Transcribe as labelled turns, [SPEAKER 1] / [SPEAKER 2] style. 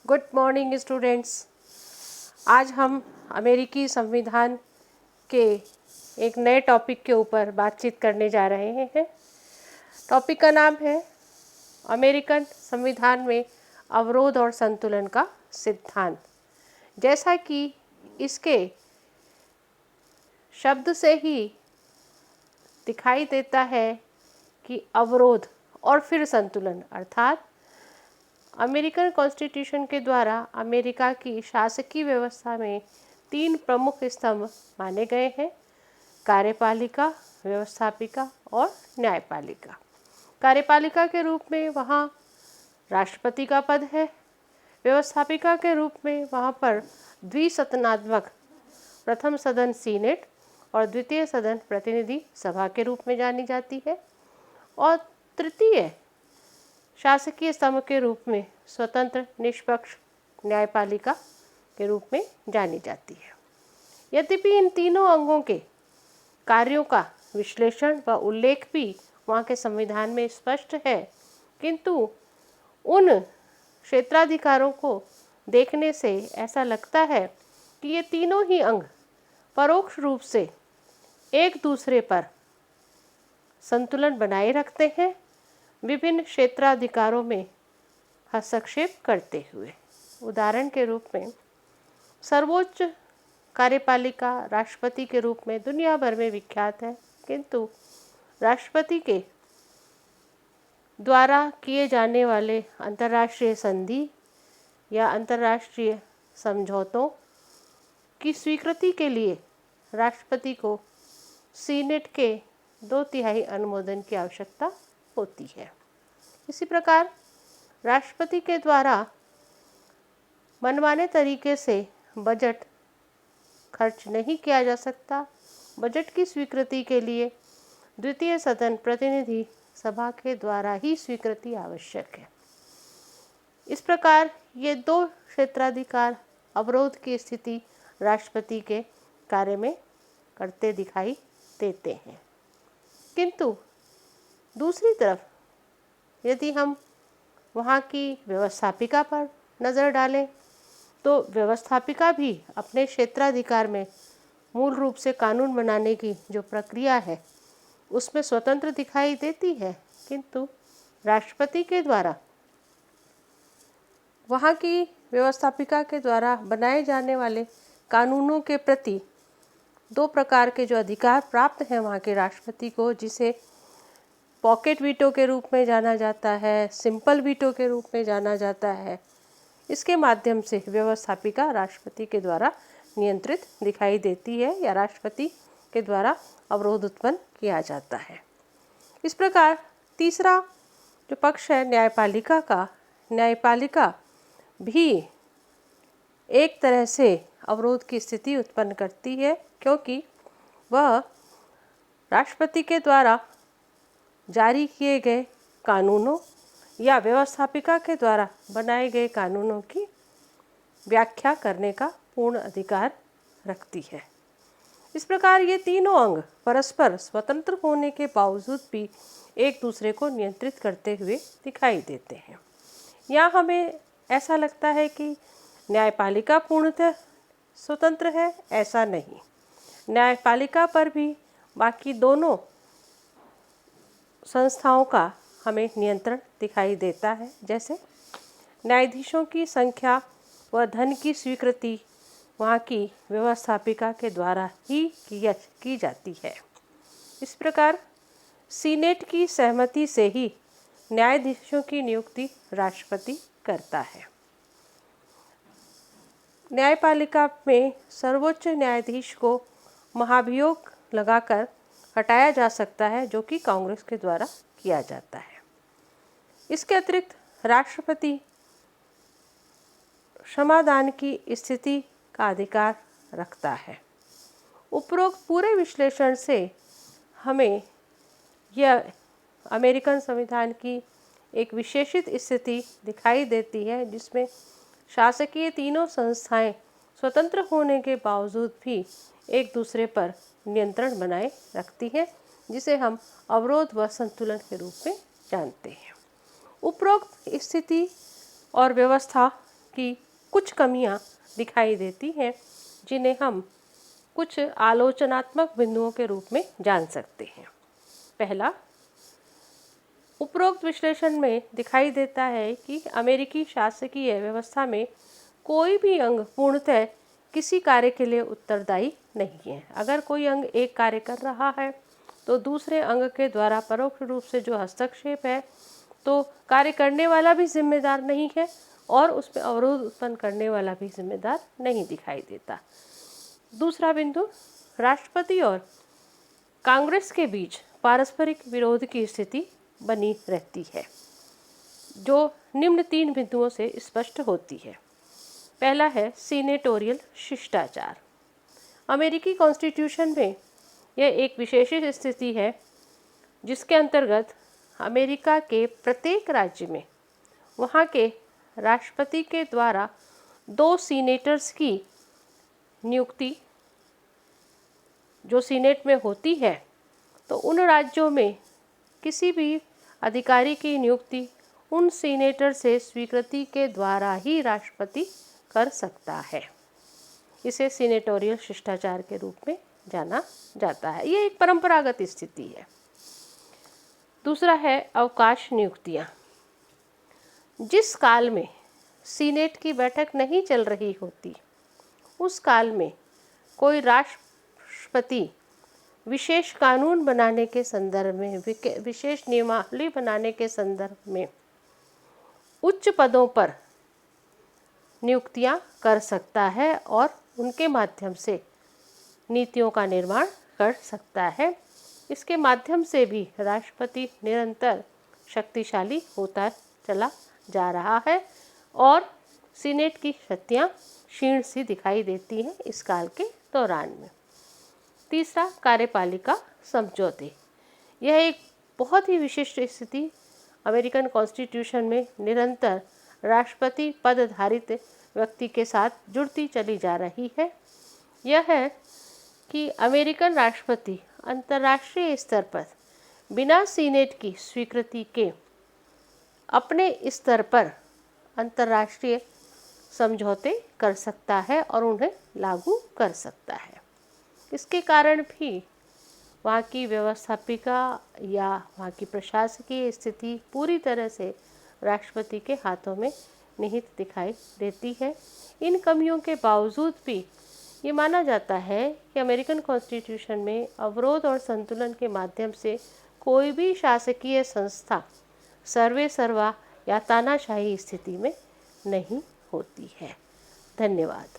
[SPEAKER 1] Good morning students. आज हम अमेरिकी संविधान के एक नए टॉपिक के ऊपर बातचीत करने जा रहे हैं। टॉपिक का नाम है अमेरिकन संविधान में अवरोध और संतुलन का सिद्धांत। जैसा कि इसके शब्द से ही दिखाई देता है कि अवरोध और फिर संतुलन, अर्थात अमेरिकन कॉन्स्टिट्यूशन के द्वारा अमेरिका की शासकीय व्यवस्था में 3 प्रमुख स्तंभ माने गए हैं: कार्यपालिका, व्यवस्थापिका और न्यायपालिका। कार्यपालिका के रूप में वहाँ राष्ट्रपति का पद है। व्यवस्थापिका के रूप में वहाँ पर द्विसदनात्मक प्रथम सदन सीनेट और द्वितीय सदन प्रतिनिधि सभा के रूप में जानी जाती है। और तृतीय शासकीय स्तंभ के रूप में स्वतंत्र निष्पक्ष न्यायपालिका के रूप में जानी जाती है। यद्यपि इन तीनों अंगों के कार्यों का विश्लेषण व उल्लेख भी वहाँ के संविधान में स्पष्ट है, किंतु उन क्षेत्राधिकारों को देखने से ऐसा लगता है कि ये तीनों ही अंग परोक्ष रूप से एक दूसरे पर संतुलन बनाए रखते हैं, विभिन्न क्षेत्राधिकारों में हस्तक्षेप करते हुए। उदाहरण के रूप में सर्वोच्च कार्यपालिका राष्ट्रपति के रूप में दुनिया भर में विख्यात है, किंतु राष्ट्रपति के द्वारा किए जाने वाले अंतर्राष्ट्रीय संधि या अंतर्राष्ट्रीय समझौतों की स्वीकृति के लिए राष्ट्रपति को सीनेट के 2/3 अनुमोदन की आवश्यकता होती है। इसी प्रकार राष्ट्रपति के द्वारा मनमाने तरीके से बजट खर्च नहीं किया जा सकता। बजट की स्वीकृति के लिए द्वितीय सदन प्रतिनिधि सभा के द्वारा ही स्वीकृति आवश्यक है। इस प्रकार ये 2 क्षेत्राधिकार अवरोध की स्थिति राष्ट्रपति के कार्य में करते दिखाई देते हैं। किंतु दूसरी तरफ यदि हम वहाँ की व्यवस्थापिका पर नज़र डालें तो व्यवस्थापिका भी अपने क्षेत्राधिकार में मूल रूप से कानून बनाने की जो प्रक्रिया है उसमें स्वतंत्र दिखाई देती है, किंतु राष्ट्रपति के द्वारा वहाँ की व्यवस्थापिका के द्वारा बनाए जाने वाले कानूनों के प्रति 2 प्रकार के जो अधिकार प्राप्त हैं वहाँ के राष्ट्रपति को, जिसे पॉकेट वीटो के रूप में जाना जाता है, सिंपल वीटो के रूप में जाना जाता है, इसके माध्यम से व्यवस्थापिका राष्ट्रपति के द्वारा नियंत्रित दिखाई देती है या राष्ट्रपति के द्वारा अवरोध उत्पन्न किया जाता है। इस प्रकार तीसरा जो पक्ष है न्यायपालिका का, न्यायपालिका भी एक तरह से अवरोध की स्थिति उत्पन्न करती है, क्योंकि वह राष्ट्रपति के द्वारा जारी किए गए कानूनों या व्यवस्थापिका के द्वारा बनाए गए कानूनों की व्याख्या करने का पूर्ण अधिकार रखती है। इस प्रकार ये तीनों अंग परस्पर स्वतंत्र होने के बावजूद भी एक दूसरे को नियंत्रित करते हुए दिखाई देते हैं। यहाँ हमें ऐसा लगता है कि न्यायपालिका पूर्णतः स्वतंत्र है, ऐसा नहीं। न्यायपालिका पर भी बाकी दोनों संस्थाओं का हमें नियंत्रण दिखाई देता है। जैसे न्यायाधीशों की संख्या व धन की स्वीकृति वहाँ की व्यवस्थापिका के द्वारा ही की जाती है। इस प्रकार सीनेट की सहमति से ही न्यायाधीशों की नियुक्ति राष्ट्रपति करता है। न्यायपालिका में सर्वोच्च न्यायाधीश को महाभियोग लगाकर हटाया जा सकता है, जो कि कांग्रेस के द्वारा किया जाता है। इसके अतिरिक्त राष्ट्रपति क्षमादान की स्थिति का अधिकार रखता है। उपरोक्त पूरे विश्लेषण से हमें यह अमेरिकन संविधान की एक विशेषित स्थिति दिखाई देती है, जिसमें शासकीय तीनों संस्थाएं स्वतंत्र होने के बावजूद भी एक दूसरे पर नियंत्रण बनाए रखती है, जिसे हम अवरोध व संतुलन के रूप में जानते हैं। उपरोक्त स्थिति और व्यवस्था की कुछ कमियां दिखाई देती हैं, जिन्हें हम कुछ आलोचनात्मक बिंदुओं के रूप में जान सकते हैं। पहला, उपरोक्त विश्लेषण में दिखाई देता है कि अमेरिकी शासकीय व्यवस्था में कोई भी अंग पूर्णतः किसी कार्य के लिए उत्तरदायी नहीं है। अगर कोई अंग एक कार्य कर रहा है तो दूसरे अंग के द्वारा परोक्ष रूप से जो हस्तक्षेप है तो कार्य करने वाला भी जिम्मेदार नहीं है और उसमें अवरोध उत्पन्न करने वाला भी जिम्मेदार नहीं दिखाई देता। दूसरा बिंदु, राष्ट्रपति और कांग्रेस के बीच पारस्परिक विरोध की स्थिति बनी रहती है, जो निम्न 3 बिंदुओं से स्पष्ट होती है। पहला है सीनेटोरियल शिष्टाचार। अमेरिकी कॉन्स्टिट्यूशन में यह एक विशेष स्थिति है जिसके अंतर्गत अमेरिका के प्रत्येक राज्य में वहाँ के राष्ट्रपति के द्वारा 2 सीनेटर्स की नियुक्ति जो सीनेट में होती है, तो उन राज्यों में किसी भी अधिकारी की नियुक्ति उन सीनेटर से स्वीकृति के द्वारा ही राष्ट्रपति कर सकता है। इसे सीनेटोरियल शिष्टाचार के रूप में जाना जाता है। ये एक परंपरागत स्थिति है। दूसरा है अवकाश नियुक्तियां। जिस काल में सीनेट की बैठक नहीं चल रही होती, उस काल में कोई राष्ट्रपति विशेष कानून बनाने के संदर्भ में, विशेष नियमावली बनाने के संदर्भ में उच्च पदों पर नियुक्तियां कर सकता है और उनके माध्यम से नीतियों का निर्माण कर सकता है। इसके माध्यम से भी राष्ट्रपति निरंतर शक्तिशाली होता चला जा रहा है और सीनेट की शक्तियां क्षीण सी दिखाई देती हैं इस काल के दौरान में। तीसरा, कार्यपालिका समझौते। यह एक बहुत ही विशिष्ट स्थिति अमेरिकन कॉन्स्टिट्यूशन में निरंतर राष्ट्रपति पदधारित व्यक्ति के साथ जुड़ती चली जा रही है। यह है कि अमेरिकन राष्ट्रपति अंतर्राष्ट्रीय स्तर पर बिना सीनेट की स्वीकृति के अपने स्तर पर अंतर्राष्ट्रीय समझौते कर सकता है और उन्हें लागू कर सकता है। इसके कारण भी वहाँ की व्यवस्थापिका या वहाँ की प्रशासकीय स्थिति पूरी तरह से राष्ट्रपति के हाथों में निहित दिखाई देती है। इन कमियों के बावजूद भी ये माना जाता है कि अमेरिकन कॉन्स्टिट्यूशन में अवरोध और संतुलन के माध्यम से कोई भी शासकीय संस्था सर्वे सर्वा या तानाशाही स्थिति में नहीं होती है। धन्यवाद।